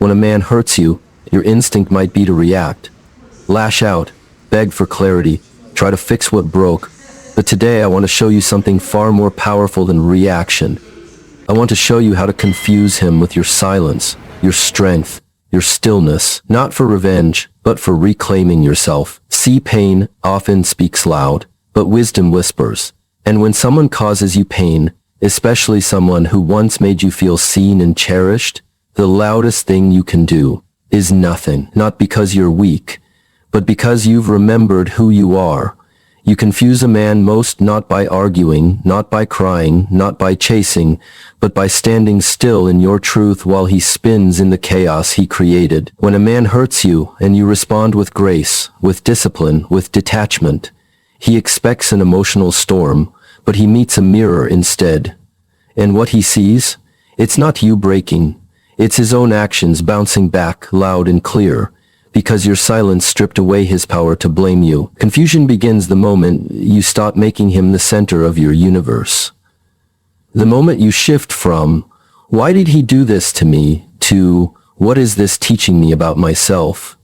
When a man hurts you, your instinct might be to react. Lash out, beg for clarity, try to fix what broke. But today I want to show you something far more powerful than reaction. I want to show you how to confuse him with your silence, your strength, your stillness, not for revenge, but for reclaiming yourself. See, pain often speaks loud, but wisdom whispers. And when someone causes you pain, especially someone who once made you feel seen and cherished, the loudest thing you can do is nothing. Not because you're weak, but because you've remembered who you are. You confuse a man most not by arguing, not by crying, not by chasing, but by standing still in your truth while he spins in the chaos he created. When a man hurts you and you respond with grace, with discipline, with detachment, he expects an emotional storm, but he meets a mirror instead. And what he sees? It's not you breaking. It's his own actions bouncing back loud and clear, because your silence stripped away his power to blame you. Confusion begins the moment you stop making him the center of your universe. The moment you shift from, "Why did he do this to me?" to, "What is this teaching me about myself?"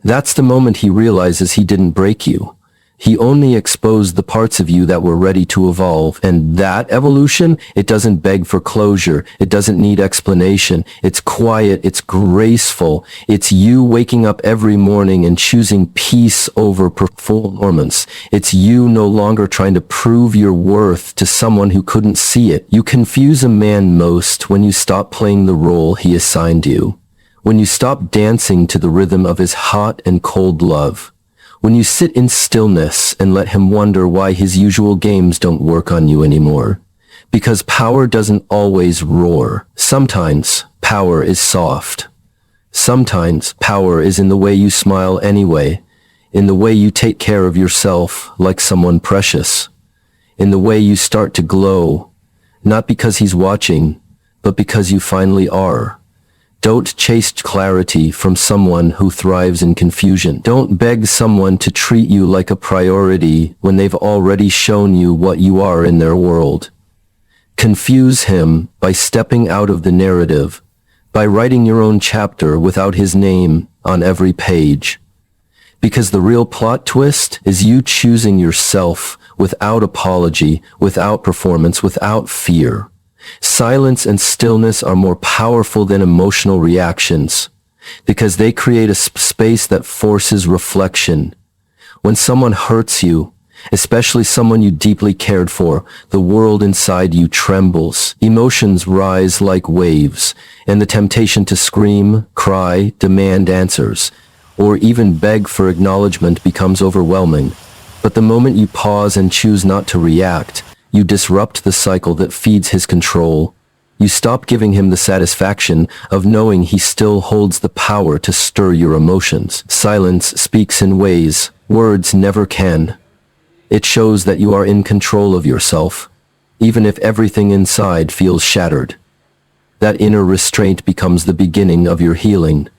That's the moment he realizes he didn't break you. He only exposed the parts of you that were ready to evolve. And that evolution, it doesn't beg for closure. It doesn't need explanation. It's quiet. It's graceful. It's you waking up every morning and choosing peace over performance. It's you no longer trying to prove your worth to someone who couldn't see it. You confuse a man most when you stop playing the role he assigned you. When you stop dancing to the rhythm of his hot and cold love. When you sit in stillness and let him wonder why his usual games don't work on you anymore. Because power doesn't always roar. Sometimes power is soft. Sometimes power is in the way you smile anyway, in the way you take care of yourself like someone precious, in the way you start to glow, not because he's watching, but because you finally are. Don't chase clarity from someone who thrives in confusion. Don't beg someone to treat you like a priority when they've already shown you what you are in their world. Confuse him by stepping out of the narrative, by writing your own chapter without his name on every page. Because the real plot twist is you choosing yourself without apology, without performance, without fear. Silence and stillness are more powerful than emotional reactions because they create a space that forces reflection. When someone hurts you, especially someone you deeply cared for, the world inside you trembles. Emotions rise like waves, and the temptation to scream, cry, demand answers, or even beg for acknowledgement becomes overwhelming. But the moment you pause and choose not to react, you disrupt the cycle that feeds his control. You stop giving him the satisfaction of knowing he still holds the power to stir your emotions. Silence speaks in ways words never can. It shows that you are in control of yourself, even if everything inside feels shattered. That inner restraint becomes the beginning of your healing.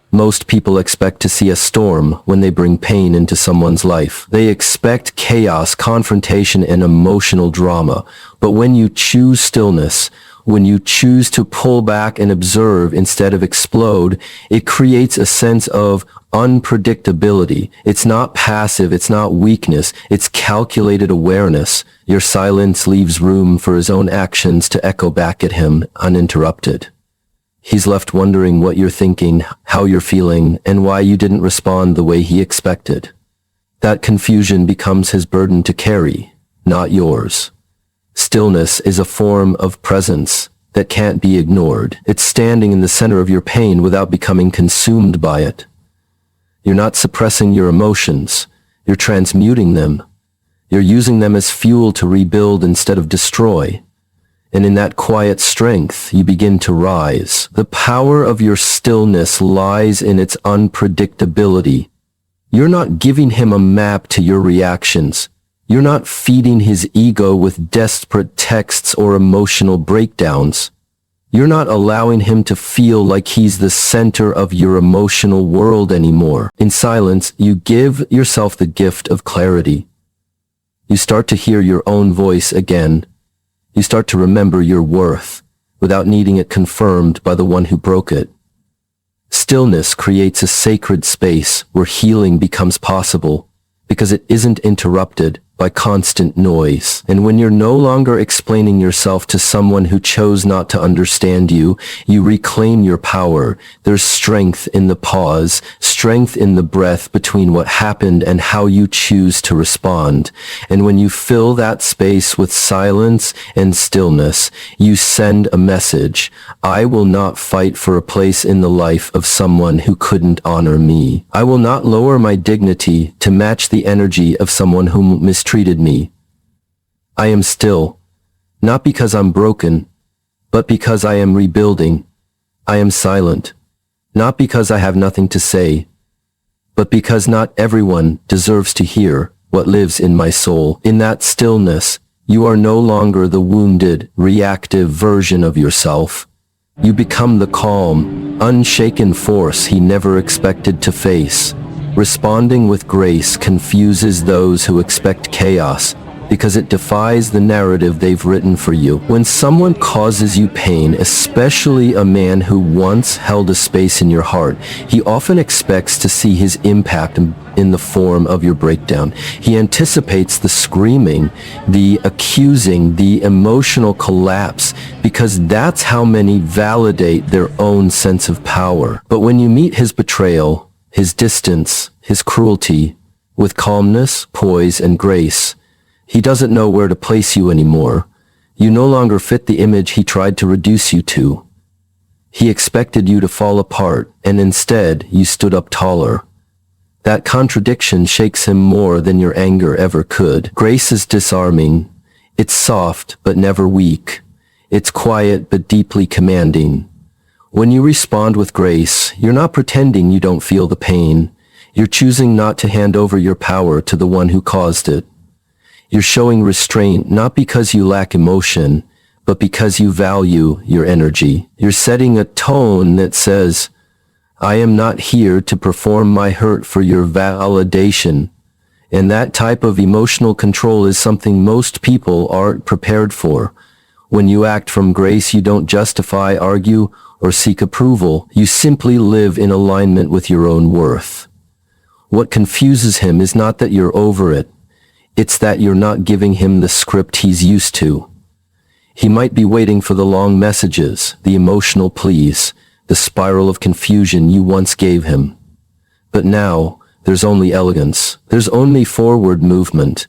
Most people expect to see a storm when they bring pain into someone's life. They expect chaos, confrontation, and emotional drama. But when you choose stillness, when you choose to pull back and observe instead of explode, it creates a sense of unpredictability. It's not passive, it's not weakness, it's calculated awareness. Your silence leaves room for his own actions to echo back at him uninterrupted. He's left wondering what you're thinking, how you're feeling, and why you didn't respond the way he expected. That confusion becomes his burden to carry, not yours. Stillness is a form of presence that can't be ignored. It's standing in the center of your pain without becoming consumed by it. You're not suppressing your emotions, you're transmuting them. You're using them as fuel to rebuild instead of destroy. And in that quiet strength, you begin to rise. The power of your stillness lies in its unpredictability. You're not giving him a map to your reactions. You're not feeding his ego with desperate texts or emotional breakdowns. You're not allowing him to feel like he's the center of your emotional world anymore. In silence, you give yourself the gift of clarity. You start to hear your own voice again. You start to remember your worth without needing it confirmed by the one who broke it. stillness creates a sacred space where healing becomes possible because it isn't interrupted by constant noise. And when you're no longer explaining yourself to someone who chose not to understand you, you reclaim your power. There's strength in the pause, strength in the breath between what happened and how you choose to respond. And when you fill that space with silence and stillness, you send a message. I will not fight for a place in the life of someone who couldn't honor me. I will not lower my dignity to match the energy of someone who mistreated me. I am still, not because I'm broken, but because I am rebuilding. I am silent, not because I have nothing to say, but because not everyone deserves to hear what lives in my soul. In that stillness, you are no longer the wounded, reactive version of yourself. You become the calm, unshaken force he never expected to face. Responding with grace confuses those who expect chaos because it defies the narrative they've written for you. When someone causes you pain, especially a man who once held a space in your heart, he often expects to see his impact in the form of your breakdown. He anticipates the screaming, the accusing, the emotional collapse, because that's how many validate their own sense of power. But when you meet his betrayal, his distance, his cruelty, with calmness, poise, and grace, he doesn't know where to place you anymore. You no longer fit the image he tried to reduce you to. He expected you to fall apart, and instead you stood up taller. That contradiction shakes him more than your anger ever could. Grace is disarming. It's soft, but never weak. It's quiet, but deeply commanding. When you respond with grace, you're not pretending you don't feel the pain. You're choosing not to hand over your power to the one who caused it. You're showing restraint not because you lack emotion, but because you value your energy. You're setting a tone that says, I am not here to perform my hurt for your validation. And that type of emotional control is something most people aren't prepared for. When you act from grace, you don't justify, argue, or seek approval. You simply live in alignment with your own worth. What confuses him is not that you're over it. It's that you're not giving him the script he's used to. He might be waiting for the long messages, the emotional pleas, the spiral of confusion you once gave him. But now, there's only elegance. There's only forward movement.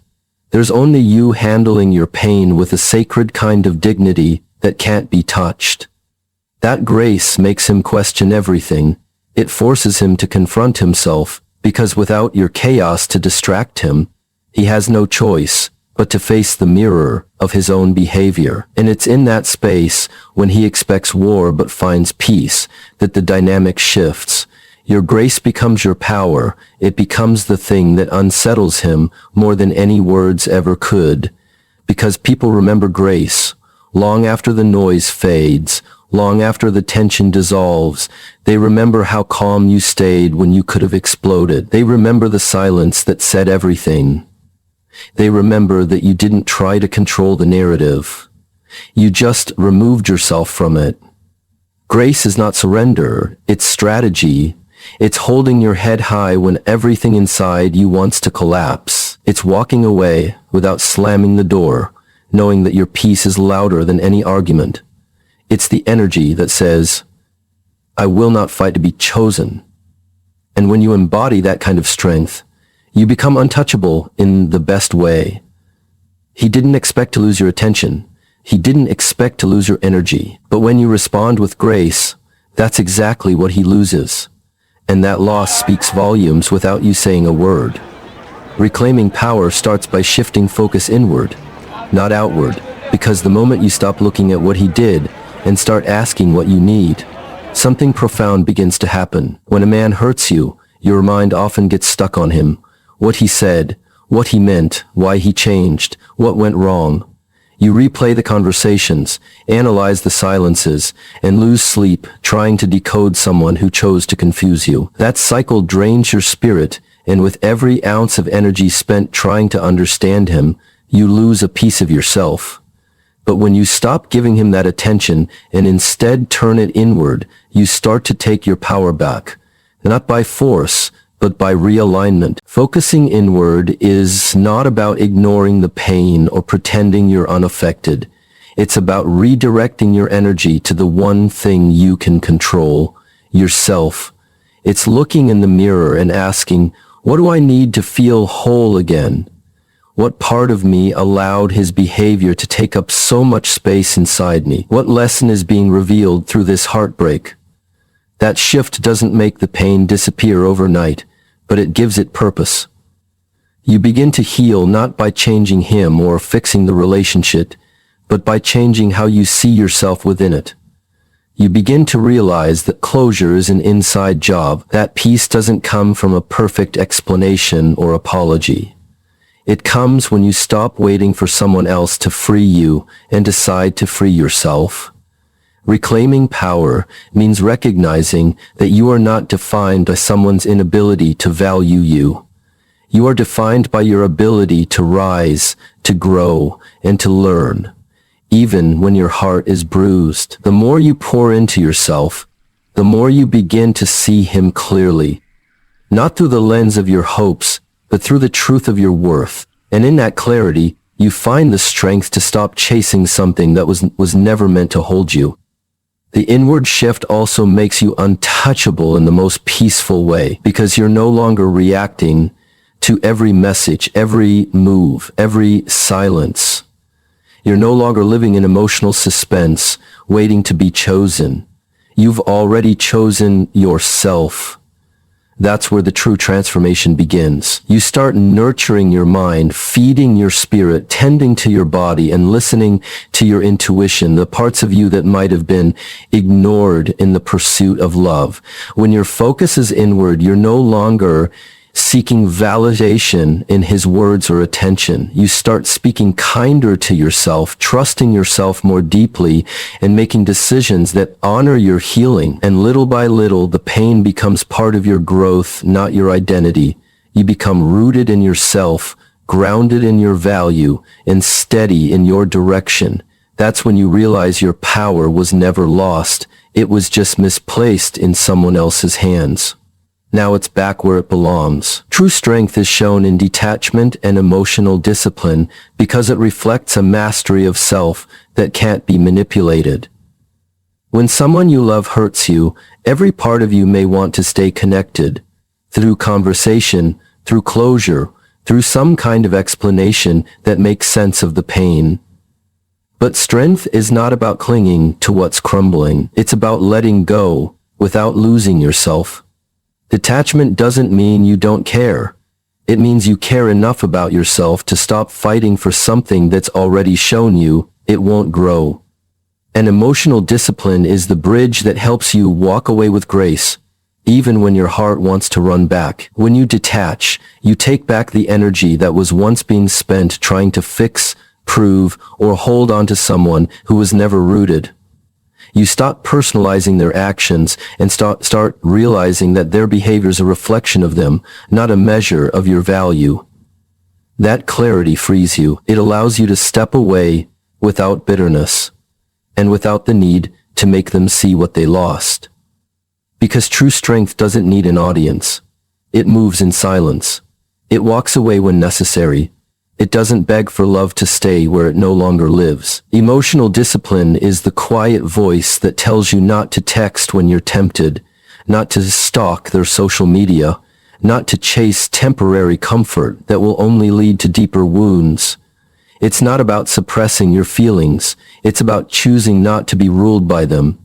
There's only you handling your pain with a sacred kind of dignity that can't be touched. That grace makes him question everything. It forces him to confront himself, because without your chaos to distract him, he has no choice but to face the mirror of his own behavior. And it's in that space, when he expects war but finds peace, that the dynamic shifts. Your grace becomes your power. It becomes the thing that unsettles him more than any words ever could. Because people remember grace long after the noise fades, long after the tension dissolves. They remember how calm you stayed when you could have exploded. They remember the silence that said everything. They remember that you didn't try to control the narrative. You just removed yourself from it. Grace is not surrender, it's strategy. It's holding your head high when everything inside you wants to collapse. It's walking away without slamming the door, knowing that your peace is louder than any argument. It's the energy that says, I will not fight to be chosen. And when you embody that kind of strength, you become untouchable in the best way. He didn't expect to lose your attention. He didn't expect to lose your energy. But when you respond with grace, that's exactly what he loses. And that loss speaks volumes without you saying a word. Reclaiming power starts by shifting focus inward, not outward, because the moment you stop looking at what he did and start asking what you need, something profound begins to happen. When a man hurts you, your mind often gets stuck on him. What he said, what he meant, why he changed, what went wrong. You replay the conversations, analyze the silences, and lose sleep trying to decode someone who chose to confuse you. That cycle drains your spirit, and with every ounce of energy spent trying to understand him, you lose a piece of yourself. But when you stop giving him that attention and instead turn it inward, you start to take your power back. Not by force, but by realignment. Focusing inward is not about ignoring the pain or pretending you're unaffected. It's about redirecting your energy to the one thing you can control, yourself. It's looking in the mirror and asking, what do I need to feel whole again? What part of me allowed his behavior to take up so much space inside me? What lesson is being revealed through this heartbreak? That shift doesn't make the pain disappear overnight, but it gives it purpose. You begin to heal not by changing him or fixing the relationship, but by changing how you see yourself within it. You begin to realize that closure is an inside job. That peace doesn't come from a perfect explanation or apology. It comes when you stop waiting for someone else to free you and decide to free yourself. Reclaiming power means recognizing that you are not defined by someone's inability to value you. You are defined by your ability to rise, to grow, and to learn. Even when your heart is bruised, the more you pour into yourself, the more you begin to see him clearly. Not through the lens of your hopes, but through the truth of your worth. And in that clarity, you find the strength to stop chasing something that was never meant to hold you. The inward shift also makes you untouchable in the most peaceful way, because you're no longer reacting to every message, every move, every silence. You're no longer living in emotional suspense, waiting to be chosen. You've already chosen yourself. That's where the true transformation begins. You start nurturing your mind, feeding your spirit, tending to your body, and listening to your intuition, the parts of you that might have been ignored in the pursuit of love. When your focus is inward, you're no longer seeking validation in his words or attention. You start speaking kinder to yourself, trusting yourself more deeply, and making decisions that honor your healing. And little by little, the pain becomes part of your growth, not your identity. You become rooted in yourself, grounded in your value, and steady in your direction. That's when you realize your power was never lost. It was just misplaced in someone else's hands. Now it's back where it belongs. True strength is shown in detachment and emotional discipline because it reflects a mastery of self that can't be manipulated. When someone you love hurts you, every part of you may want to stay connected. Through conversation, through closure, through some kind of explanation that makes sense of the pain. But strength is not about clinging to what's crumbling. It's about letting go without losing yourself. Detachment doesn't mean you don't care. It means you care enough about yourself to stop fighting for something that's already shown you it won't grow. And emotional discipline is the bridge that helps you walk away with grace, even when your heart wants to run back. When you detach, you take back the energy that was once being spent trying to fix, prove, or hold on to someone who was never rooted. You stop personalizing their actions and start realizing that their behavior is a reflection of them, not a measure of your value. That clarity frees you. It allows you to step away without bitterness and without the need to make them see what they lost. Because true strength doesn't need an audience. It moves in silence. It walks away when necessary. It doesn't beg for love to stay where it no longer lives. Emotional discipline is the quiet voice that tells you not to text when you're tempted, not to stalk their social media, not to chase temporary comfort that will only lead to deeper wounds. It's not about suppressing your feelings. It's about choosing not to be ruled by them.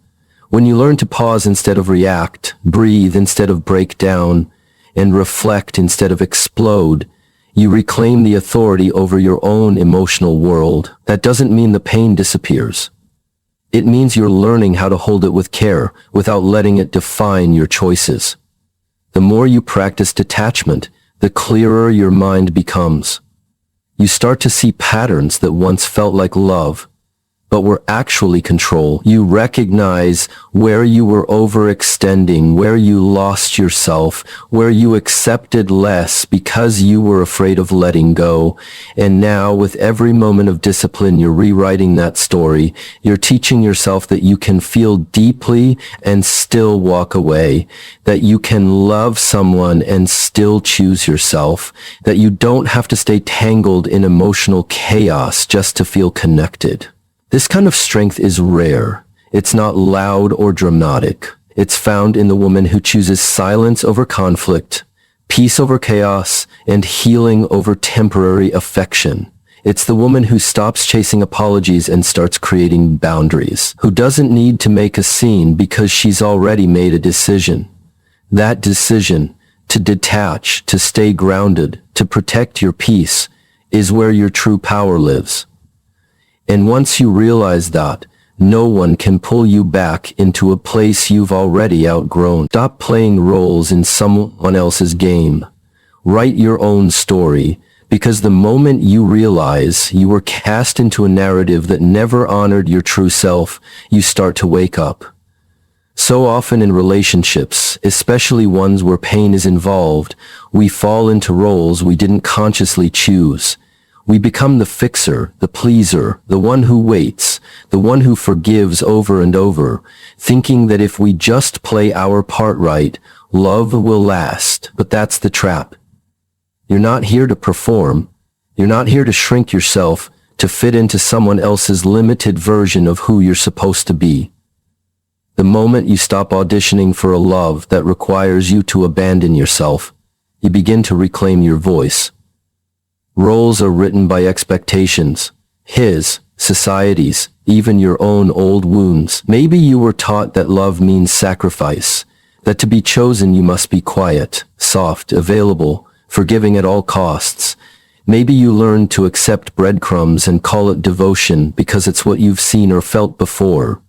When you learn to pause instead of react, breathe instead of break down, and reflect instead of explode, you reclaim the authority over your own emotional world. That doesn't mean the pain disappears. It means you're learning how to hold it with care without letting it define your choices. The more you practice detachment, the clearer your mind becomes. You start to see patterns that once felt like love, but were actually control. You recognize where you were overextending, where you lost yourself, where you accepted less because you were afraid of letting go. And now, with every moment of discipline, you're rewriting that story. You're teaching yourself that you can feel deeply and still walk away, that you can love someone and still choose yourself, that you don't have to stay tangled in emotional chaos just to feel connected. This kind of strength is rare. It's not loud or dramatic. It's found in the woman who chooses silence over conflict, peace over chaos, and healing over temporary affection. It's the woman who stops chasing apologies and starts creating boundaries, who doesn't need to make a scene because she's already made a decision. That decision, to detach, to stay grounded, to protect your peace, is where your true power lives. And once you realize that, no one can pull you back into a place you've already outgrown. Stop playing roles in someone else's game. Write your own story, because the moment you realize you were cast into a narrative that never honored your true self, you start to wake up. So often in relationships, especially ones where pain is involved, we fall into roles we didn't consciously choose. We become the fixer, the pleaser, the one who waits, the one who forgives over and over, thinking that if we just play our part right, love will last. But that's the trap. You're not here to perform. You're not here to shrink yourself to fit into someone else's limited version of who you're supposed to be. The moment you stop auditioning for a love that requires you to abandon yourself, you begin to reclaim your voice. Roles are written by expectations, his, society's, even your own old wounds. Maybe you were taught that love means sacrifice, that to be chosen you must be quiet, soft, available, forgiving at all costs. Maybe you learned to accept breadcrumbs and call it devotion because it's what you've seen or felt before.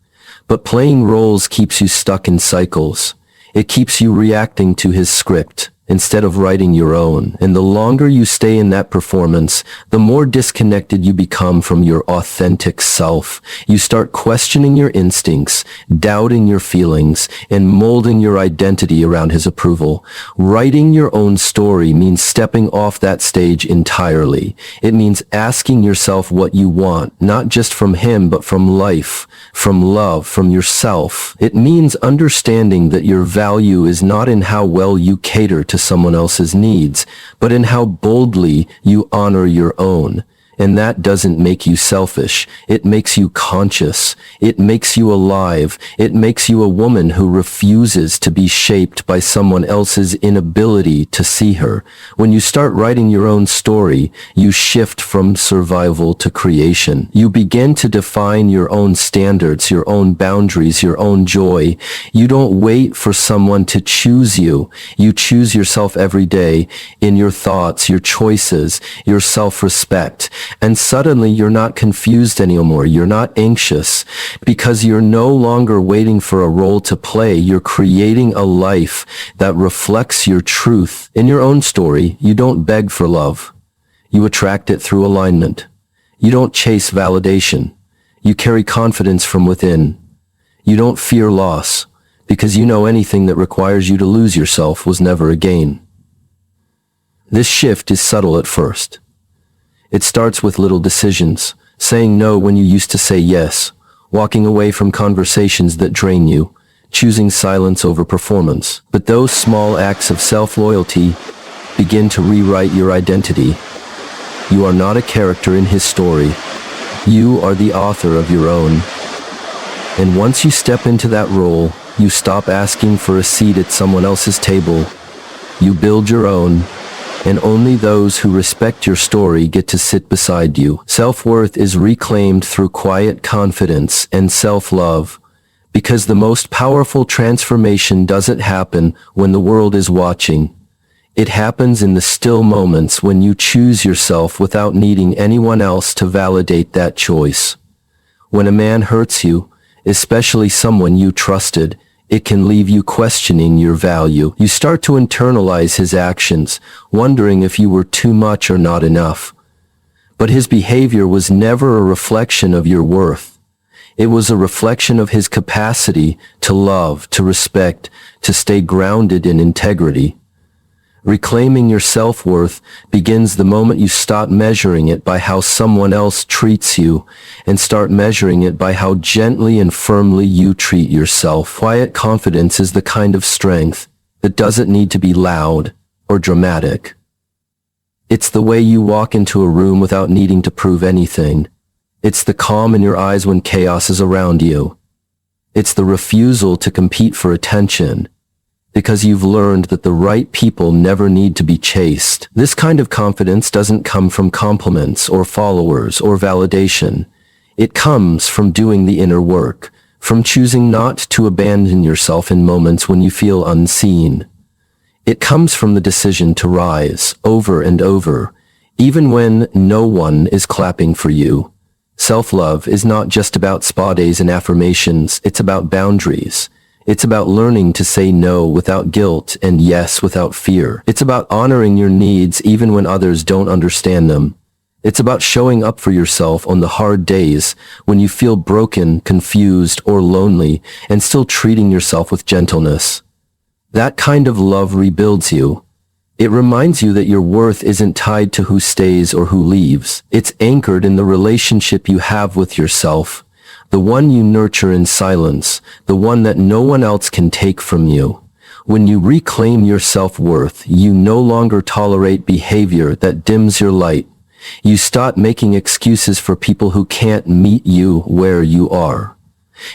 But playing roles keeps you stuck in cycles. It keeps you reacting to his script instead of writing your own. And the longer you stay in that performance, the more disconnected you become from your authentic self. You start questioning your instincts, doubting your feelings, and molding your identity around his approval. Writing your own story means stepping off that stage entirely. It means asking yourself what you want, not just from him, but from life, from love, from yourself. It means understanding that your value is not in how well you cater to someone else's needs, but in how boldly you honor your own. And that doesn't make you selfish. It makes you conscious. It makes you alive. It makes you a woman who refuses to be shaped by someone else's inability to see her. When you start writing your own story, you shift from survival to creation. You begin to define your own standards, your own boundaries, your own joy. You don't wait for someone to choose you. You choose yourself every day in your thoughts, your choices, your self-respect. And suddenly you're not confused anymore. You're not anxious because you're no longer waiting for a role to play. You're creating a life that reflects your truth. In your own story, you don't beg for love. You attract it through alignment. You don't chase validation. You carry confidence from within. You don't fear loss because you know anything that requires you to lose yourself was never a gain. This shift is subtle at first. It starts with little decisions, saying no when you used to say yes, walking away from conversations that drain you, choosing silence over performance. But those small acts of self-loyalty begin to rewrite your identity. You are not a character in his story. You are the author of your own. And once you step into that role, you stop asking for a seat at someone else's table. You build your own. And only those who respect your story get to sit beside you. Self-worth is reclaimed through quiet confidence and self-love, because the most powerful transformation doesn't happen when the world is watching. It happens in the still moments when you choose yourself without needing anyone else to validate that choice. When a man hurts you, especially someone you trusted, it can leave you questioning your value. You start to internalize his actions, wondering if you were too much or not enough. But his behavior was never a reflection of your worth. It was a reflection of his capacity to love, to respect, to stay grounded in integrity. Reclaiming your self-worth begins the moment you stop measuring it by how someone else treats you and start measuring it by how gently and firmly you treat yourself. Quiet confidence is the kind of strength that doesn't need to be loud or dramatic. It's the way you walk into a room without needing to prove anything. It's the calm in your eyes when chaos is around you. It's the refusal to compete for attention, because you've learned that the right people never need to be chased. This kind of confidence doesn't come from compliments or followers or validation. It comes from doing the inner work, from choosing not to abandon yourself in moments when you feel unseen. It comes from the decision to rise over and over, even when no one is clapping for you. Self-love is not just about spa days and affirmations, it's about boundaries. It's about learning to say no without guilt and yes without fear. It's about honoring your needs even when others don't understand them. It's about showing up for yourself on the hard days when you feel broken, confused, or lonely, and still treating yourself with gentleness. That kind of love rebuilds you. It reminds you that your worth isn't tied to who stays or who leaves. It's anchored in the relationship you have with yourself, the one you nurture in silence, the one that no one else can take from you. When you reclaim your self-worth, you no longer tolerate behavior that dims your light. You stop making excuses for people who can't meet you where you are.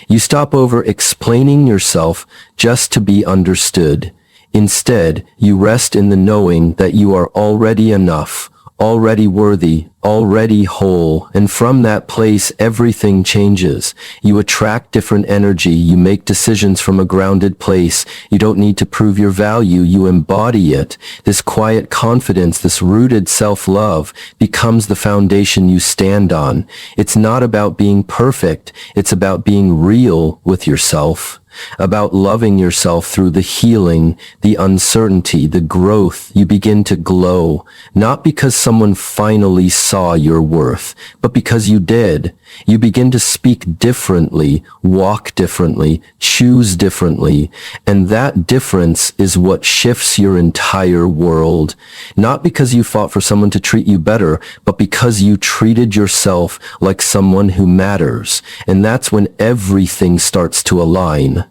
You stop over-explaining yourself just to be understood. Instead, you rest in the knowing that you are already enough, already worthy, already whole, and from that place everything changes. You attract different energy, you make decisions from a grounded place. You don't need to prove your value, you embody it. This quiet confidence, this rooted self-love becomes the foundation you stand on. It's not about being perfect, it's about being real with yourself. About loving yourself through the healing, the uncertainty, the growth. You begin to glow, not because someone finally saw your worth, but because you did. You begin to speak differently, walk differently, choose differently, and that difference is what shifts your entire world. Not because you fought for someone to treat you better, but because you treated yourself like someone who matters, and that's when everything starts to align.